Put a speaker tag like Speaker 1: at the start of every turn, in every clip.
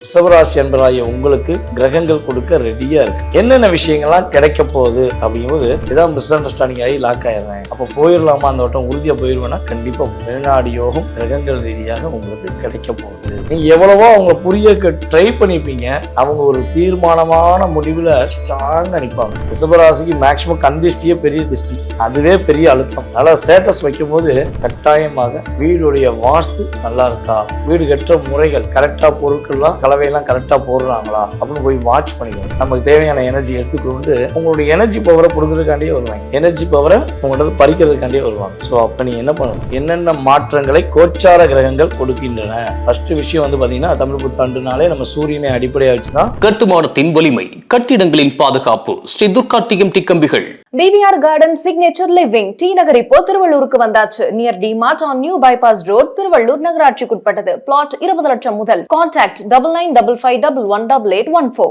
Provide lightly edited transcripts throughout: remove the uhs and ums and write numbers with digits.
Speaker 1: ரிஷபராசி என்பதாகிய உங்களுக்கு கிரகங்கள் கொடுக்க ரெடியா இருக்கு. என்னென்ன விஷயங்கள்லாம் கிடைக்க போகுது அப்படிங்கும்போது ஏதாவது மிஸ் அண்டர்ஸ்டாண்டிங் ஆகி லாக் ஆயிடுறேன், அப்போ போயிடலாமா அந்த வட்டம் உறுதியா போயிடுவேன்னா கண்டிப்பா வெளிநாடு யோகம் கிரகங்கள் ரீதியாக உங்களுக்கு கிடைக்க போகுது. நீங்க எவ்வளவோ அவங்க புரிய ட்ரை பண்ணிப்பீங்க, அவங்க ஒரு தீர்மானமான முடிவுல ஸ்ட்ராங்கா நிற்பாங்க. ரிஷபராசிக்கு மேக்சிமம் கந்திஷ்டியே பெரிய திருஷ்டி, அதுவே பெரிய அழுத்தம். நல்லா ஸ்டேட்டஸ் வைக்கும் போது கட்டாயமாக வீடுடைய வாஸ்து நல்லா இருக்கா, வீடு கட்டுற முறைகள் கரெக்டா, பொருட்கள்லாம் கலவையெல்லாம் கரெக்டா போடுறாங்களா அப்படின்னு போய் வாட்ச் பண்ணிக்கணும். நமக்கு தேவையான எனர்ஜி எடுத்துக்கொண்டு உங்களுடைய எனர்ஜி பவரை கொடுக்கறதுக்காண்டியே வருவாங்க, எனர்ஜி பவரை உங்களோட பறிக்கிறதுக்காண்டியே வருவாங்க. ஸோ அப்ப நீங்க என்ன பண்ணணும், என்னென்ன மாற்றங்களை கோச்சார கிரகங்கள் கொடுக்கின்றன. ஃபர்ஸ்ட் விஷயம் வந்து பாத்தீங்கன்னா தமிழ் புத்தாண்டுனாலே நம்ம சூரியனை அடிப்படையாக வச்சுதான்
Speaker 2: கட்டுமானத்தின் வலிமை, கட்டிடங்களின் பாதுகாப்பு. ஸ்ரீ துர்கா டிஎம்டி கம்பிகள்.
Speaker 3: DVR Garden Signature Living T Nagar இப்போ திருவள்ளூருக்கு வந்தாச்சு. Near D Mart on new bypass road, Tiruvallur நகராட்சிக்குட்பட்டது. பிளாட் 20 லட்சம் முதல். கான்டாக்ட் 9955511814.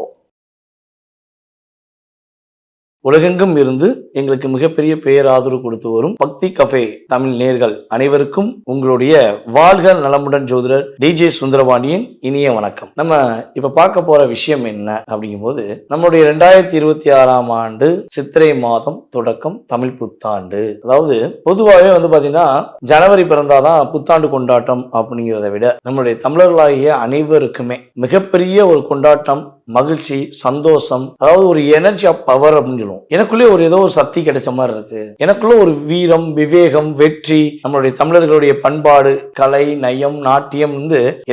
Speaker 1: உலகெங்கும் இருந்து எங்களுக்கு மிகப்பெரிய பேராதரவு கொடுத்து வரும் பக்தி கஃபே தமிழ் நேர்கள் அனைவருக்கும் உங்களுடைய வாழ்க நலமுடன் ஜோதிடர் DJ சுந்தரபாண்டியன் இனிய வணக்கம். நம்ம இப்ப பார்க்க போற விஷயம் என்ன அப்படிங்கும்போது, நம்மளுடைய 2026ஆம் ஆண்டு சித்திரை மாதம் தொடக்கம் தமிழ் புத்தாண்டு. அதாவது பொதுவாகவே வந்து பாத்தீங்கன்னா ஜனவரி பிறந்தாதான் புத்தாண்டு கொண்டாட்டம் அப்படிங்கிறத விட நம்மளுடைய தமிழர்களாகிய அனைவருக்குமே மிகப்பெரிய ஒரு கொண்டாட்டம், மகிழ்ச்சி, சந்தோஷம், அதாவது ஒரு எனர்ஜி ஆஃப் பவர் அப்படின்னு சொல்லுவோம். எனக்குள்ளே ஒரு ஏதோ ஒரு சக்தி கிடைச்ச மாதிரி இருக்கு, எனக்குள்ள ஒரு வீரம், விவேகம், வெற்றி, நம்மளுடைய தமிழர்களுடைய பண்பாடு, கலை, நயம், நாட்டியம்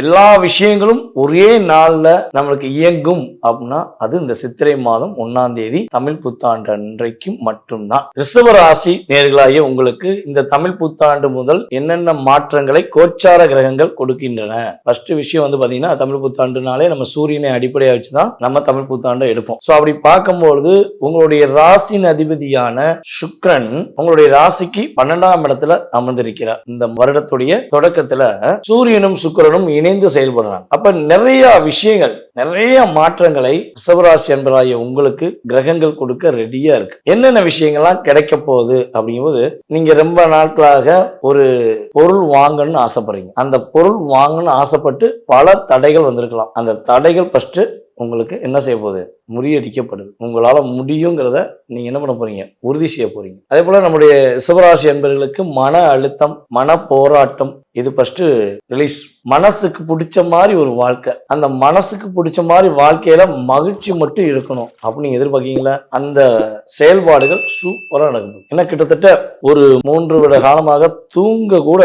Speaker 1: எல்லா விஷயங்களும் ஒரே நாள்ல நம்மளுக்கு இயங்கும் அப்படின்னா அது இந்த சித்திரை மாதம் 1ஆம் தேதி தமிழ் புத்தாண்டு அன்றைக்கு மட்டும்தான். ரிஷபராசி நேர்களாகிய உங்களுக்கு இந்த தமிழ் புத்தாண்டு முதல் என்னென்ன மாற்றங்களை கோச்சார கிரகங்கள் கொடுக்கின்றன. ஃபர்ஸ்ட் விஷயம் வந்து பாத்தீங்கன்னா தமிழ் புத்தாண்டுனாலே நம்ம சூரியனை அடிப்படையாக வச்சுதான் நம்ம தமிழ் புத்தாண்டை எடுப்போம். சோ அப்படி பார்க்கும்போது உங்களுடைய ராசியின் அதிபதியான சுக்கிரன் உங்களுடைய ராசிக்கு 12ஆம் இடத்துல அமர்ந்திருக்கிறார். இந்த வருடத்துடைய தொடக்கத்துல சூரியனும் சுக்கிரனும் இணைந்து செயல்படுறாங்க. அப்ப நிறைய விஷயங்கள், நிறைய மாற்றங்களை ரிஷபராசி என்பதாகிய உங்களுக்கு கிரகங்கள் கொடுக்க ரெடியா இருக்கு. என்னென்ன விஷயங்கள்லாம் கிடைக்க போகுது அப்படிங்கும்போது, நீங்க ரொம்ப நாட்களாக ஒரு பொருள் வாங்கணும்னு ஆசைப்படுறீங்க. அந்த பொருள் வாங்கணும்னு ஆசைப்பட்டு பல தடைகள் வந்திருக்கலாம். அந்த தடைகள் ஃபர்ஸ்ட் உங்களுக்கு என்ன செய்ய போகுது, முறியடிக்கப்படுது. உங்களால முடியுங்கிறத நீங்க என்ன பண்ண போறீங்க, உறுதி செய்ய போறீங்க. அதே போல நம்முடைய ரிஷபராசி என்பவர்களுக்கு மன அழுத்தம், மன போராட்டம் இது ஃபர்ஸ்ட் ரிலீஸ். மனசுக்கு பிடிச்ச மாதிரி ஒரு வாழ்க்கை, அந்த மனசுக்கு பிடிச்ச மாதிரி வாழ்க்கையில மகிழ்ச்சி மட்டும் இருக்கணும் அப்படின்னு எதிர்பார்க்கீங்களா, அந்த செயல்பாடுகள் சூப்பரா நடக்குது. ஏன்னா கிட்டத்தட்ட ஒரு 3 வருட காலமாக தூங்க கூட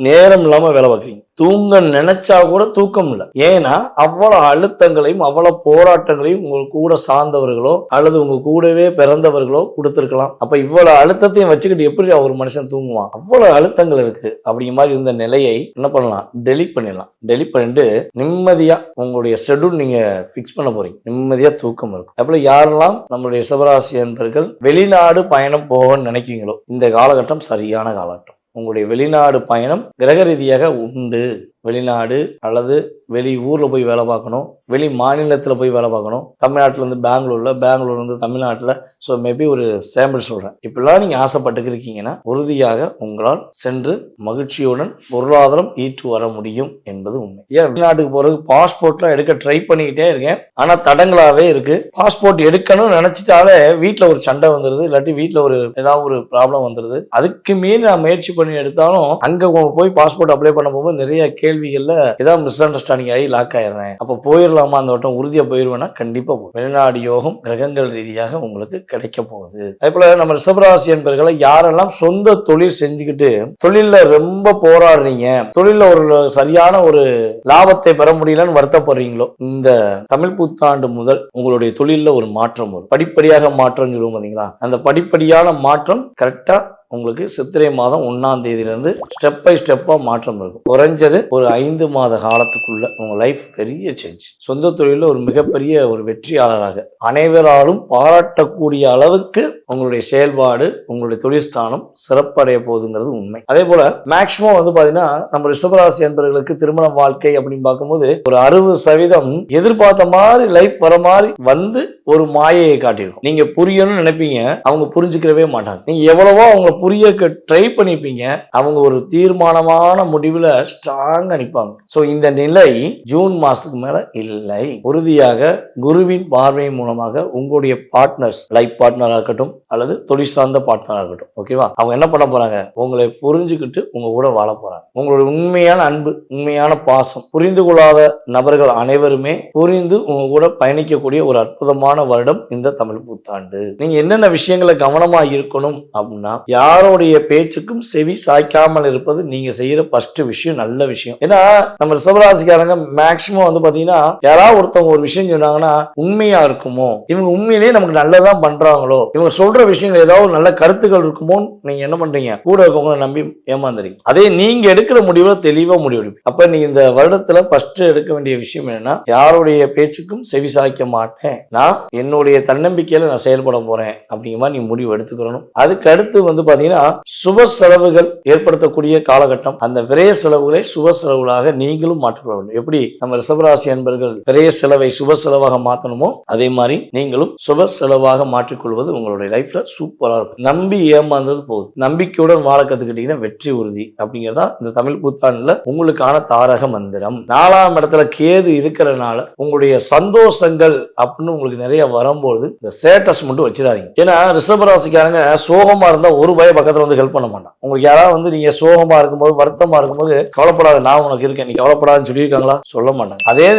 Speaker 1: நேரம் இல்லாம வேலை பார்க்குறீங்க. தூங்க நினைச்சா கூட தூக்கம் இல்லை. ஏன்னா அவ்வளவு அழுத்தங்களையும் அவ்வளவு போராட்டங்களையும் உங்களுக்கு கூட சார்ந்தவர்களோ அல்லது உங்க கூடவே பிறந்தவர்களோ கொடுத்திருக்கலாம். அப்ப இவ்வளவு அழுத்தத்தையும் வச்சுக்கிட்டு எப்படி ஒரு மனுஷன் தூங்குவான், அவ்வளவு அழுத்தங்கள் இருக்கு. அப்படிங்கிற மாதிரி இருந்த நிலையை என்ன பண்ணலாம், டெலிட் பண்ணிடலாம். டெலிட் பண்ணிட்டு நிம்மதியா உங்களுடைய ஷெட்யூல் நீங்க பிக்ஸ் பண்ண போறீங்க. நிம்மதியா தூக்கம் இருக்கும். அப்படி யாரெல்லாம் நம்மளுடைய ரிஷபராசி என்பவர்கள் வெளிநாடு பயணம் போகணும்னு நினைக்கிறீங்களோ இந்த காலகட்டம் சரியான காலகட்டம். உங்களுடைய வெளிநாடு பயணம் கிரக ரீதியாக உண்டு. வெளிநாடு அல்லது வெளி ஊர்ல போய் வேலை பார்க்கணும், வெளி மாநிலத்தில் போய் வேலை பார்க்கணும். தமிழ்நாட்டிலேருந்து பெங்களூர்ல, பெங்களூர்லேருந்து தமிழ்நாட்டில். ஸோ மேபி ஒரு சாம்பிள் சொல்கிறேன். இப்படிலாம் நீங்கள் ஆசைப்பட்டுக்கிறீங்கன்னா உறுதியாக உங்களால் சென்று மகிழ்ச்சியுடன் பொருளாதாரம் ஈட்டு வர முடியும் என்பது உண்மை. ஏன் வெளிநாட்டுக்கு போகிறதுக்கு பாஸ்போர்ட்லாம் எடுக்க ட்ரை பண்ணிக்கிட்டே இருக்கேன், ஆனால் தடங்களாகவே இருக்கு. பாஸ்போர்ட் எடுக்கணும்னு நினச்சிட்டாலே வீட்டில் ஒரு சண்டை வந்துடுது, இல்லாட்டி வீட்டில் ஒரு ஏதாவது ஒரு ப்ராப்ளம் வந்துடுது. அதுக்கு மீறி நான் முயற்சி பண்ணி எடுத்தாலும் அங்கே போய் பாஸ்போர்ட் அப்ளை பண்ண போகும்போது நிறைய கேள்விகள்ல ஏதாவது மிஸ் அண்டர்ஸ்டாண்டிங் ஆகி லாக் ஆயிடுறேன், அப்ப போயிடலாமா அந்த வட்டம் உறுதியா போயிருவேன்னா கண்டிப்பா வெளிநாடு யோகம் கிரகங்கள் ரீதியாக உங்களுக்கு கிடைக்க போகுது. அதே போல நம்ம ரிஷபராசி என்பவர்களை யாரெல்லாம் சொந்த தொழில் செஞ்சுக்கிட்டு தொழில ரொம்ப போராடுறீங்க, தொழில ஒரு சரியான ஒரு லாபத்தை பெற முடியலன்னு வருத்தப்படுறீங்களோ, இந்த தமிழ் புத்தாண்டு முதல் உங்களுடைய தொழில ஒரு மாற்றம் வரும். படிப்படியாக மாற்றம் சொல்லுவோம் பாத்தீங்களா, அந்த படிப்படியான மாற்றம் கரெக்டா உங்களுக்கு சித்திரை மாதம் 1ஆம் தேதியிலிருந்து ஸ்டெப் பை ஸ்டெப்பா மாற்றம் இருக்கும். குறைஞ்சது ஒரு 5 மாத காலத்துக்குள்ள உங்க லைஃப் பெரிய சேஞ்ச். சொந்த தொழில ஒரு மிகப்பெரிய ஒரு வெற்றியாளராக அனைவராலும் பாராட்டக்கூடிய அளவுக்கு உங்களுடைய செயல்பாடு, உங்களுடைய தொழில் ஸ்தானம் சிறப்படைய போகுதுங்கிறது உண்மை. அதே போல மேக்சிமம் வந்து பாத்தீங்கன்னா நம்ம ரிஷபராசி என்பவர்களுக்கு திருமண வாழ்க்கை அப்படின்னு பார்க்கும்போது ஒரு 60% எதிர்பார்த்த மாதிரி லைஃப் வர மாதிரி வந்து ஒரு மாயையை காட்டியிருக்கும். நீங்க புரியணும்னு நினைப்பீங்க, அவங்க புரிஞ்சுக்கிறவே மாட்டாங்க. நீங்க எவ்வளவோ அவங்களை புரிய ட்ரை பண்ணிப்பீங்க. அவங்க ஒரு தீர்மானமான முடிவுல ஸ்ட்ராங்கா நிற்பாங்க. ஸோ இந்த நிலை ஜூன் மாசத்துக்கு மேல இல்லை. உறுதியாக குருவின் பார்வை மூலமாக உங்களுடைய பார்ட்னர்ஸ், லைஃப் பார்ட்னரா இருக்கட்டும் அல்லது தொழில் சார்ந்த பார்ட்னரா இருக்கட்டும், ஓகேவா, அவங்க என்ன பண்ண போறாங்க, உங்களை புரிஞ்சுக்கிட்டு உங்க கூட வாழ போறாங்க. உங்களுடைய உண்மையான அன்பு, உண்மையான பாசம், புரிந்து கொள்ளாத நபர்கள் அனைவருமே புரிந்து உங்க கூட பயணிக்கக்கூடிய ஒரு அற்புதமான வருடம் இந்த தமிழ் புத்தாண்டு. நீங்க என்னென்ன விஷயங்களை கவனமா இருக்கணும் அப்படின்னா, யாருடைய பேச்சுக்கும் செவி சாய்க்காமல் இருப்பது நீங்க செய்யற ஃபர்ஸ்ட் விஷயம், நல்ல விஷயம். ஏன்னா நம்ம ரிஷபராசிக்காரங்க மேக்சிமம் வந்து பாத்தீங்கன்னா, யாராவது ஒருத்தவங்க ஒரு விஷயம் சொன்னாங்கன்னா உண்மையா இருக்குமோ, இவங்க உண்மையிலேயே நமக்கு நல்லதான் பண்றாங்களோ, இவங்க சொல்ற விஷயங்கள் ஏதாவது நல்ல கருத்துக்கள் இருக்குமோ, நீங்க என்ன பண்றீங்க, கூட இருக்கவங்களை நம்பி ஏமாந்துறீங்க. அதே நீங்க எடுக்கிற முடிவுல தெளிவா முடிவெடுப்பீங்க. அப்ப நீங்க இந்த வருடத்துல ஃபர்ஸ்ட் எடுக்க வேண்டிய விஷயம் என்னன்னா, யாருடைய பேச்சுக்கும் செவி சாய்க்க மாட்டேன், நான் என்னுடைய தன்னம்பிக்கையில நான் செயல்பட போறேன் அப்படிங்கிற மாதிரி நீ முடிவு எடுத்துக்கணும். அதுக்கு அடுத்து வந்து பாத்தீங்கன்னா, சுப செலவுகள் ஏற்படுத்தக்கூடிய காலகட்டம். அந்த விரைய செலவுகளை சுப செலவுகளாக நீங்களும் மாற்றிக்கொள்ள வேண்டும். எப்படி நம்ம ரிஷபராசி அன்பர்கள் விரைய செலவை சுப செலவாக மாற்றணுமோ, அதே மாதிரி நீங்களும் சுப செலவாக மாற்றிக்கொள்வது உங்களுடைய லைஃப்ல சூப்பரா இருக்கும். நம்பி ஏமாந்தது போகுது, நம்பிக்கையுடன் வாழ கத்துக்கிட்டீங்கன்னா வெற்றி உறுதி. அப்படிங்கிறதா இந்த தமிழ் புத்தாண்டுல உங்களுக்கான தாரக மந்திரம். 4ஆம் இடத்துல கேது இருக்கிறனால உங்களுடைய சந்தோஷங்கள் அப்படின்னு உங்களுக்கு நிறைய வரும்போது இந்த ஸ்டேட்டஸ் மட்டும் வச்சிடாதீங்க. ஏன்னா ரிஷபராசிக்காரங்க சோகமா இருந்தா ஒரு பய பக்கத்துல வந்து ஹெல்ப் பண்ண மாட்டான். உங்களுக்கு யாராவது வந்து நீங்க சோகமா இருக்கும்போது, வருத்தமா இருக்கும்போது, கவலைப்படாத நான் உனக்கு இருக்கேன், நீ கவலைப்படாதுன்னு சொல்லியிருக்காங்களா? சொல்ல மாட்டாங்க. அதே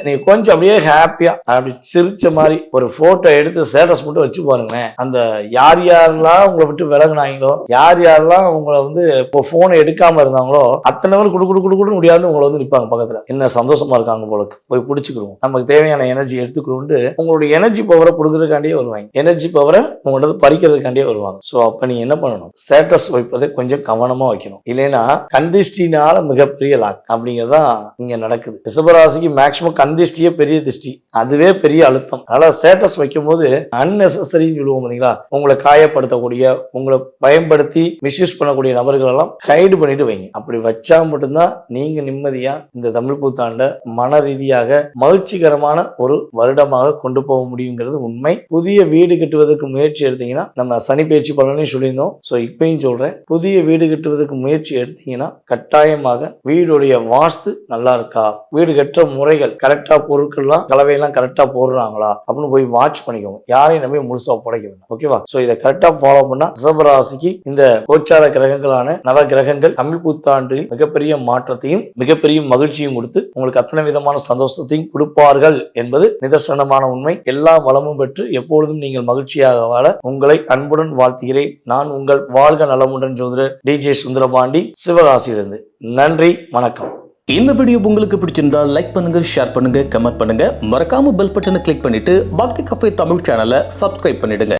Speaker 1: நீங்க கொஞ்சம் அப்படியே ஹாப்பியா அப்படி சிரிச்ச மாதிரி ஒரு போட்டோ எடுத்து ஸ்டேட்டஸ் மட்டும் வச்சு பாருங்க. அந்த யார் யாரெல்லாம் உங்களை விட்டு விலகுனாங்களோ, யார் யாரெல்லாம் உங்களை வந்து இப்போ போனை எடுக்காம இருந்தாங்களோ, அத்தனை பேர் குடு முடியாது உங்களை வந்து நிற்பாங்க பக்கத்துல. என்ன சந்தோஷமா இருக்காங்க போலக்கு, போய் பிடிச்சிக்கிறோம், நமக்கு தேவையான எனர்ஜி எடுத்துக்கிறோம்னு உங்களுடைய எனர்ஜி பவரை கொடுக்கறதுக்காண்டியே வருவாங்க. எனர்ஜி பவரை உங்களோட பறிக்கிறதுக்காண்டியே வருவாங்க. ஸோ அப்ப நீங்க என்ன பண்ணணும், ஸ்டேட்டஸ் வைப்பதை கொஞ்சம் கவனமா வைக்கணும். இல்லைன்னா கந்திஷ்டினால மிகப்பெரிய லாக் அப்படிங்கிறதான் இங்க நடக்குது. ரிஷபராசிக்கு மேக்சிமம் கந்திஷ்டியே பெரிய திருஷ்டி, அதுவே பெரிய அழுத்தம். அதனால ஸ்டேட்டஸ் வைக்கும் போது அன்னெசரின்னு சொல்லுவோம் பாத்தீங்களா, உங்களை காயப்படுத்தக்கூடிய, உங்களை பயன்படுத்தி மிஸ்யூஸ் பண்ணக்கூடிய நபர்கள் எல்லாம் கைடு பண்ணிட்டு வைங்க. அப்படி வச்சா மட்டும்தான் நீங்க நிம்மதியா இந்த தமிழ் புத்தாண்ட மன ரீதியாக மகிழ்ச்சிகரமான ஒரு வருடமாக கொண்டு போக முடியுங்கிறது உண்மை. புதிய வீடு கட்டுவதற்கு முயற்சி எடுத்தீங்கன்னா, நம்ம சனி பயிற்சி பலனையும் சொல்லியிருந்தோம், ஸோ இப்பயும் சொல்றேன், புதிய வீடு கட்டுவதற்கு முயற்சி எடுத்தீங்கன்னா கட்டாயமாக வீடுடைய வாஸ்து நல்லா இருக்கா, வீடு கட்டுற முறைகள் கரெக்டா, பொருட்கள்லாம் கலவையெல்லாம் கரெக்டா போடுறாங்களா அப்படின்னு போய் வாட்ச் பண்ணிக்கோங்க. யாரையும் நம்பி முழுசா படைக்க வேண்டாம், ஓகேவா? ஸோ இதை கரெக்டா ஃபாலோ பண்ணா ரிஷபராசிக்கு இந்த கோச்சார கிரகங்களான நவ கிரகங்கள் தமிழ் புத்தாண்டில் மிகப்பெரிய மாற்றத்தையும் மிகப்பெரிய மகிழ்ச்சியும் கொடுத்து உங்களுக்கு அத்தனை விதமான சந்தோஷத்தையும் கொடுப்பார்கள் என்பது நிதர்சனமான உண்மை. எல்லா வளமும் பெற்று எப்பொழுதும் நீங்கள் மகிழ்ச்சியாக வாழ உங்களை அன்புடன் வாழ்த்துகிறேன். நான் உங்கள் வாழ்க நலமுடன் ஜோதிடர் டிஜே சுந்தரபாண்டி, சிவகாசியிலிருந்து. நன்றி, வணக்கம்.
Speaker 2: இந்த வீடியோ உங்களுக்கு பிடிச்சிருந்தா லைக் பண்ணுங்க, ஷேர் பண்ணுங்க, கமெண்ட் பண்ணுங்க. மறக்காம பெல் பட்டனை கிளிக் பண்ணிட்டு பக்தி கஃபே தமிழ் சேனலை சப்ஸ்கிரைப் பண்ணிடுங்க.